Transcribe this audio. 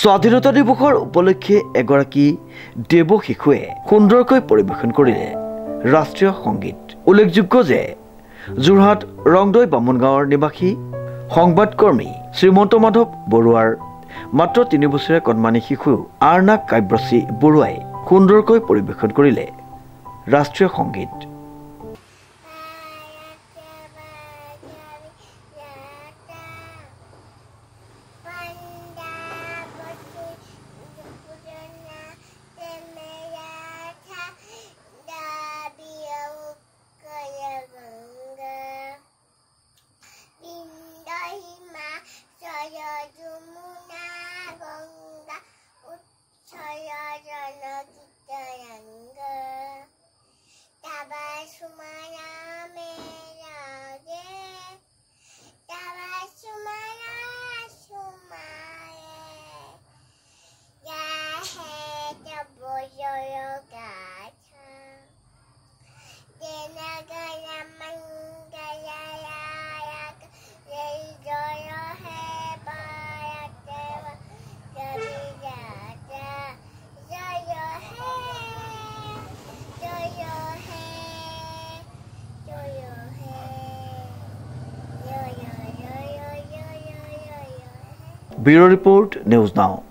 স্বাধীনতা দিৱসৰ উপলক্ষে এগৰাকী দেৱ শিশুৱে সুন্দৰকৈ পৰিৱেশন কৰিলে ৰাষ্ট্ৰীয় সংগীত। উল্লেখযোগ্য যে যোৰহাট ৰংদৈ বামুণগাঁৱৰ নিবাসী সংবাদকৰ্মী শ্ৰীমন্ত মাধৱ বৰুৱাৰ মাত্ৰ 3 বছৰীয়া কণমানি শিশু আৰ্ণা কাব্যশ্ৰী বৰুৱাই সুন্দৰকৈ পৰিৱেশন কৰিলে ৰাষ্ট্ৰীয় সংগীত। Bureau Report, News Now.